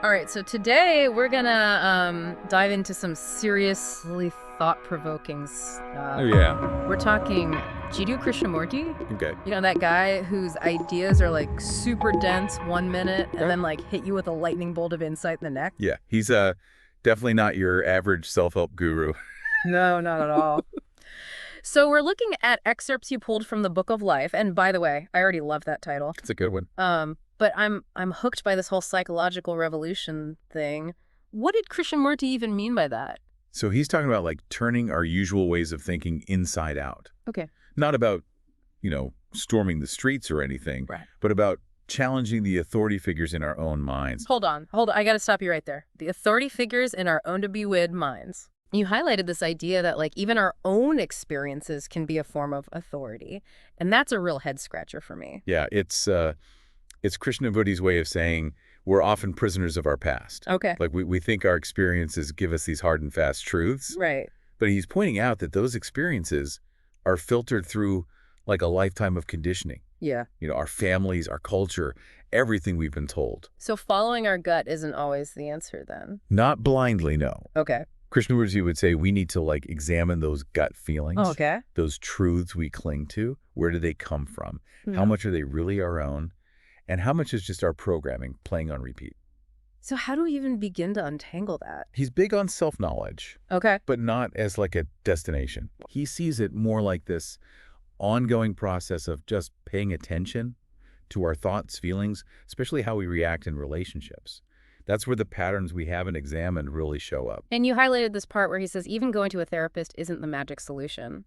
All right, so today we're gonna dive into some seriously thought-provoking Oh, stuff. yeah. We're talking Jiddu Krishnamurti. Okay. You know, that guy whose ideas are like super dense 1 minute and Okay. then like hit you with a lightning bolt of insight in the next? Yeah, he's definitely not your average self-help guru. No, not at all. So we're looking at excerpts you pulled from the Book of Life, and by the way, I already love that title. It's a good one. But I'm hooked by this whole psychological revolution thing. What did Krishnamurti even mean by that? So he's talking about like turning our usual ways of thinking inside out. Okay. Not about, storming the streets or anything, Right. but about challenging the authority figures in our own minds. Hold on. I gotta stop you right there. The authority figures in our own to-be-wid minds. You highlighted this idea that like even our own experiences can be a form of authority. And that's a real head-scratcher for me. Yeah, it's Krishnamurti's way of saying we're often prisoners of our past. Okay. Like we think our experiences give us these hard and fast truths, Right. but he's pointing out that those experiences are filtered through like a lifetime of conditioning. Yeah. Our families, our culture, everything we've been told. So following our gut isn't always the answer then. Not blindly, no. Okay. Krishnamurti would say we need to like examine those gut feelings, Okay. those truths we cling to. Where do they come from? How much are they really our own? And how much is just our programming playing on repeat? So how do we even begin to untangle that? He's big on self-knowledge, Okay. but not as like a destination. He sees it more like this ongoing process of just paying attention to our thoughts, feelings, especially how we react in relationships. That's where the patterns we haven't examined really show up. And you highlighted this part where he says even going to a therapist isn't the magic solution,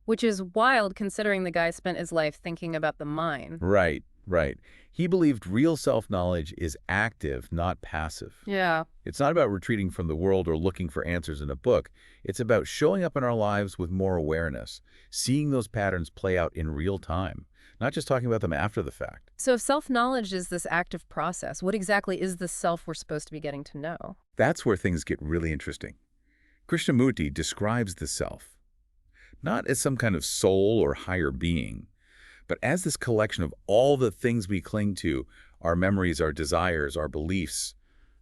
which is wild considering the guy spent his life thinking about the mind. Right, right. He believed real self-knowledge is active, not passive. Yeah. It's not about retreating from the world or looking for answers in a book. It's about showing up in our lives with more awareness, seeing those patterns play out in real time, not just talking about them after the fact. So if self-knowledge is this active process, what exactly is the self we're supposed to be getting to know? That's where things get really interesting. Krishnamurti describes the self not as some kind of soul or higher being, but as this collection of all the things we cling to, our memories, our desires, our beliefs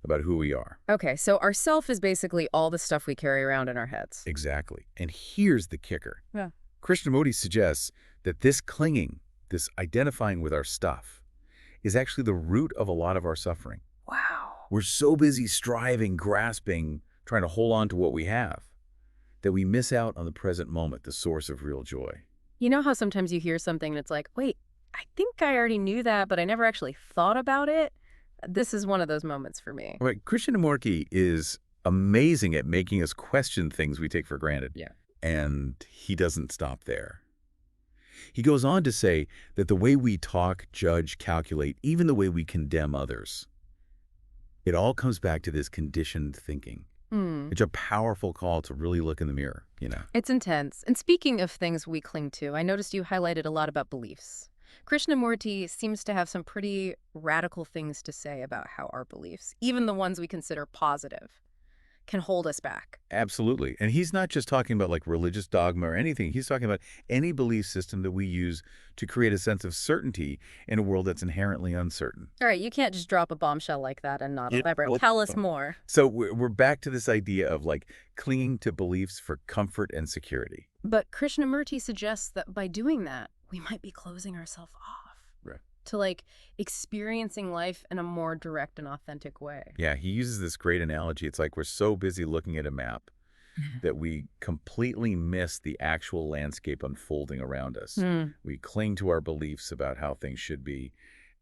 about who we are. Okay, so our self is basically all the stuff we carry around in our heads. Exactly. And here's the kicker. Yeah. Krishnamurti suggests that this clinging, this identifying with our stuff, is actually the root of a lot of our suffering. Wow. We're so busy striving, grasping, trying to hold on to what we have, that we miss out on the present moment, the source of real joy. You know how sometimes you hear something and it's like, wait, I think I already knew that, but I never actually thought about it? This is one of those moments for me. Right. Krishnamurti is amazing at making us question things we take for granted. Yeah. And he doesn't stop there. He goes on to say that the way we talk, judge, calculate, even the way we condemn others, it all comes back to this conditioned thinking. It's a powerful call to really look in the mirror, It's intense. And speaking of things we cling to, I noticed you highlighted a lot about beliefs. Krishnamurti seems to have some pretty radical things to say about how our beliefs, even the ones we consider positive, can hold us back. Absolutely. And he's not just talking about like religious dogma or anything. He's talking about any belief system that we use to create a sense of certainty in a world that's inherently uncertain. All right, you can't just drop a bombshell like that and not Yeah, elaborate. well, Tell us more. So we're back to this idea of like clinging to beliefs for comfort and security. But Krishnamurti suggests that by doing that, we might be closing ourselves off. Right. To like experiencing life in a more direct and authentic way. Yeah, he uses this great analogy. It's like we're so busy looking at a map that we completely miss the actual landscape unfolding around us. We cling to our beliefs about how things should be,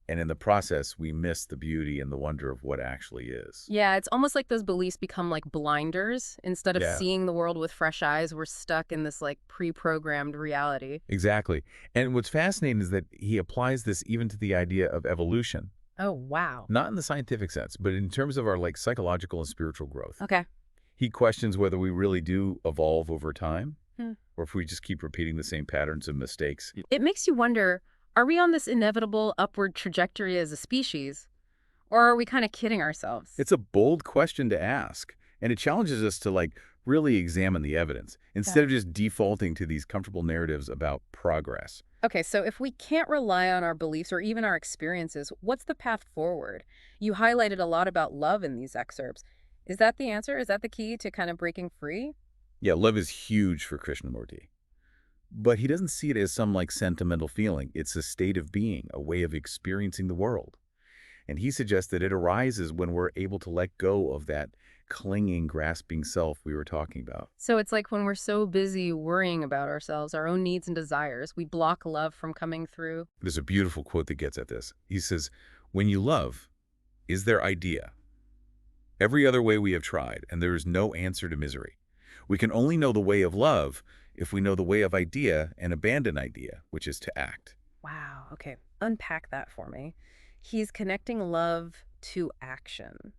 and in the process, we miss the beauty and the wonder of what actually is. Yeah, it's almost like those beliefs become like blinders. Instead of Yeah. seeing the world with fresh eyes, we're stuck in this like pre-programmed reality. Exactly. And what's fascinating is that he applies this even to the idea of evolution, Oh, wow. not in the scientific sense, but in terms of our like psychological and spiritual growth. Okay. He questions whether we really do evolve over time, Hmm. or if we just keep repeating the same patterns and mistakes. It makes you wonder, are we on this inevitable upward trajectory as a species? Or are we kind of kidding ourselves? It's a bold question to ask, and it challenges us to like really examine the evidence, instead of just defaulting to these comfortable narratives about progress. Okay, so if we can't rely on our beliefs or even our experiences, what's the path forward? You highlighted a lot about love in these excerpts. Is that the answer? Is that the key to kind of breaking free? Yeah, love is huge for Krishnamurti. But he doesn't see it as some like sentimental feeling. It's a state of being, a way of experiencing the world. And he suggests that it arises when we're able to let go of that clinging, grasping self we were talking about. So it's like when we're so busy worrying about ourselves, our own needs and desires, we block love from coming through. There's a beautiful quote that gets at this. He says, "When you love, is there idea? Every other way we have tried, and there is no answer to misery. We can only know the way of love if we know the way of idea and abandon idea, which is to act." Wow. Okay. Unpack that for me. He's connecting love to action,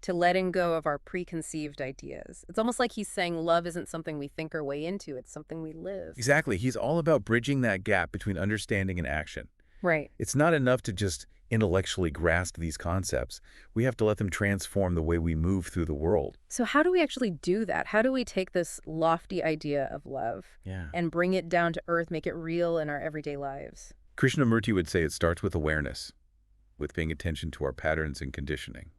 to letting go of our preconceived ideas. It's almost like he's saying love isn't something we think our way into, it's something we live. Exactly. He's all about bridging that gap between understanding and action. Right. It's not enough to just intellectually grasp these concepts. We have to let them transform the way we move through the world. So how do we actually do that? How do we take this lofty idea of love Yeah. and bring it down to earth, make it real in our everyday lives? Krishnamurti would say it starts with awareness, with paying attention to our patterns and conditioning.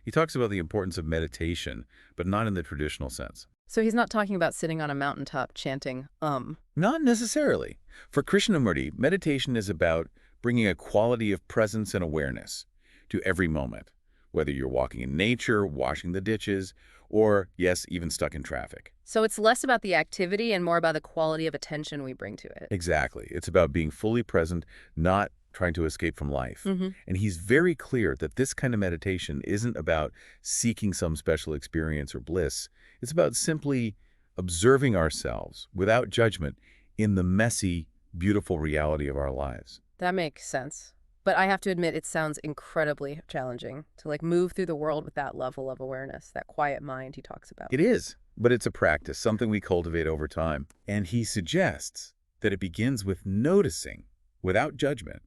He talks about the importance of meditation, but not in the traditional sense. So he's not talking about sitting on a mountaintop chanting, Not necessarily. For Krishnamurti, meditation is about bringing a quality of presence and awareness to every moment, whether you're walking in nature, washing the dishes, or, yes, even stuck in traffic. So it's less about the activity and more about the quality of attention we bring to it. Exactly. It's about being fully present, not trying to escape from life. And he's very clear that this kind of meditation isn't about seeking some special experience or bliss. It's about simply observing ourselves without judgment in the messy, beautiful reality of our lives. That makes sense. But I have to admit, it sounds incredibly challenging to move through the world with that level of awareness, that quiet mind he talks about. It is, but it's a practice, something we cultivate over time. And he suggests that it begins with noticing, without judgment,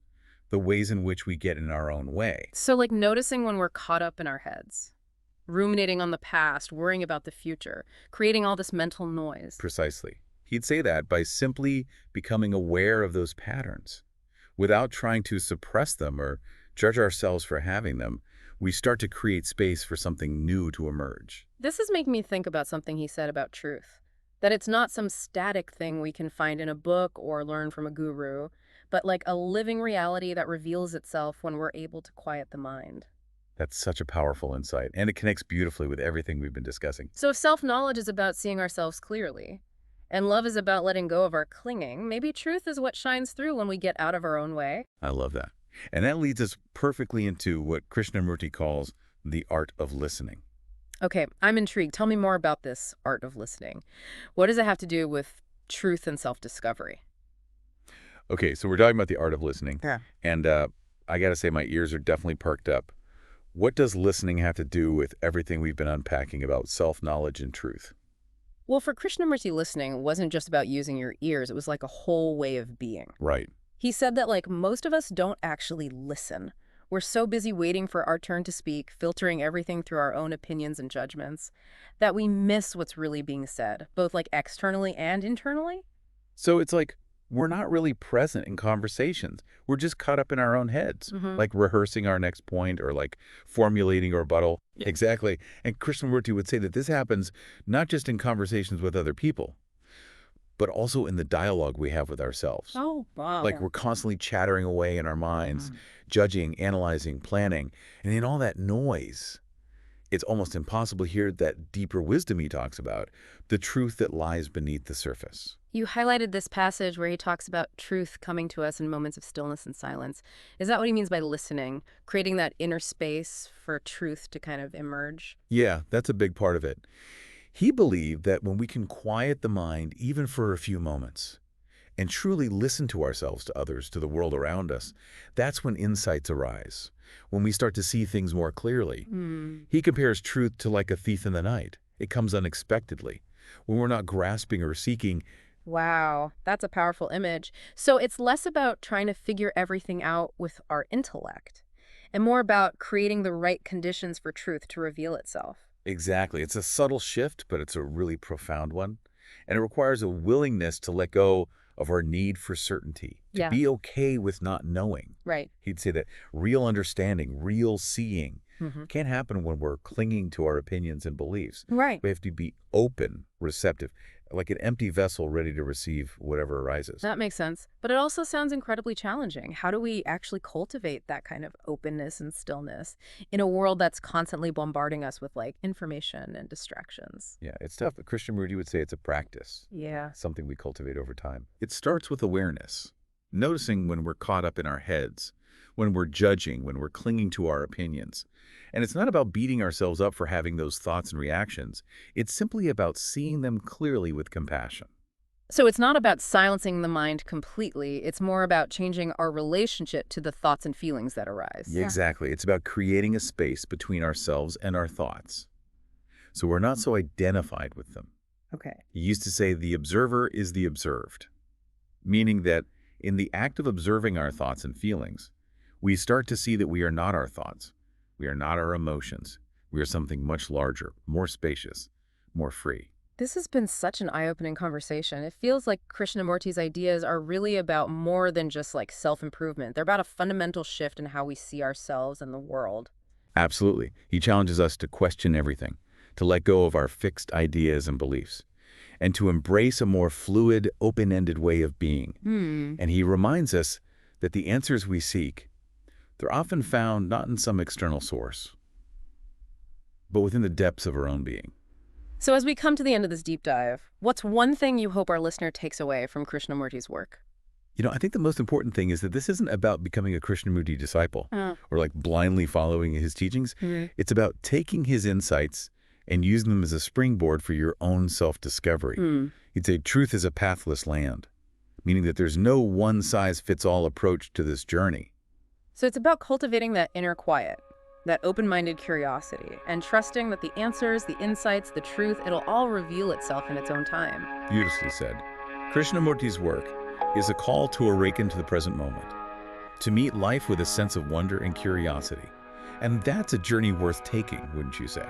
the ways in which we get in our own way. So noticing when we're caught up in our heads, ruminating on the past, worrying about the future, creating all this mental noise. Precisely. He'd say that by simply becoming aware of those patterns. Without trying to suppress them or judge ourselves for having them, we start to create space for something new to emerge. This is making me think about something he said about truth, that it's not some static thing we can find in a book or learn from a guru, but like a living reality that reveals itself when we're able to quiet the mind. That's such a powerful insight, and it connects beautifully with everything we've been discussing. So if self-knowledge is about seeing ourselves clearly, and love is about letting go of our clinging, maybe truth is what shines through when we get out of our own way. I love that. And that leads us perfectly into what Krishnamurti calls the art of listening. Okay, I'm intrigued. Tell me more about this art of listening. What does it have to do with truth and self-discovery? Okay, so we're talking about the art of listening. Yeah. And I got to say, my ears are definitely perked up. What does listening have to do with everything we've been unpacking about self-knowledge and truth? Well, for Krishnamurti, listening wasn't just about using your ears. It was like a whole way of being. Right. He said that most of us don't actually listen. We're so busy waiting for our turn to speak, filtering everything through our own opinions and judgments, that we miss what's really being said, both externally and internally. So it's like we're not really present in conversations. We're just caught up in our own heads, like rehearsing our next point or formulating a rebuttal. Yeah. Exactly. And Krishnamurti would say that this happens not just in conversations with other people, but also in the dialogue we have with ourselves. Oh, wow. Like we're constantly chattering away in our minds, judging, analyzing, planning. And in all that noise, it's almost impossible to hear that deeper wisdom he talks about, the truth that lies beneath the surface. You highlighted this passage where he talks about truth coming to us in moments of stillness and silence. Is that what he means by listening, creating that inner space for truth to kind of emerge? Yeah, that's a big part of it. He believed that when we can quiet the mind even for a few moments and truly listen to ourselves, to others, to the world around us, that's when insights arise, when we start to see things more clearly. He compares truth to like a thief in the night. It comes unexpectedly, when we're not grasping or seeking. Wow, that's a powerful image. So it's less about trying to figure everything out with our intellect and more about creating the right conditions for truth to reveal itself. Exactly. It's a subtle shift, but it's a really profound one. And it requires a willingness to let go of our need for certainty, to Yeah, be okay with not knowing. right. He'd say that real understanding, real seeing, Hmm. can't happen when we're clinging to our opinions and beliefs. Right. We have to be open, receptive, like an empty vessel ready to receive whatever arises. That makes sense. But it also sounds incredibly challenging. How do we actually cultivate that kind of openness and stillness in a world that's constantly bombarding us with like information and distractions? Yeah, it's tough. But Krishnamurti would say it's a practice, Yeah. something we cultivate over time. It starts with awareness, noticing when we're caught up in our heads, when we're judging, when we're clinging to our opinions. And it's not about beating ourselves up for having those thoughts and reactions. It's simply about seeing them clearly with compassion. So it's not about silencing the mind completely. It's more about changing our relationship to the thoughts and feelings that arise. Yeah, exactly. It's about creating a space between ourselves and our thoughts, so we're not so identified with them. Okay. He used to say the observer is the observed, meaning that in the act of observing our thoughts and feelings, we start to see that we are not our thoughts. We are not our emotions. We are something much larger, more spacious, more free. This has been such an eye-opening conversation. It feels like Krishnamurti's ideas are really about more than just like self-improvement. They're about a fundamental shift in how we see ourselves and the world. Absolutely. He challenges us to question everything, to let go of our fixed ideas and beliefs, and to embrace a more fluid, open-ended way of being. Hmm. And he reminds us that the answers we seek, they're often found not in some external source, but within the depths of our own being. So as we come to the end of this deep dive, what's one thing you hope our listener takes away from Krishnamurti's work? I think the most important thing is that this isn't about becoming a Krishnamurti disciple Oh. or like blindly following his teachings. Hmm. It's about taking his insights and using them as a springboard for your own self-discovery. Hmm. He'd say truth is a pathless land, meaning that there's no one-size-fits-all approach to this journey. So it's about cultivating that inner quiet, that open-minded curiosity, and trusting that the answers, the insights, the truth, it'll all reveal itself in its own time. Beautifully said. Krishnamurti's work is a call to awaken to the present moment, to meet life with a sense of wonder and curiosity. And that's a journey worth taking, wouldn't you say?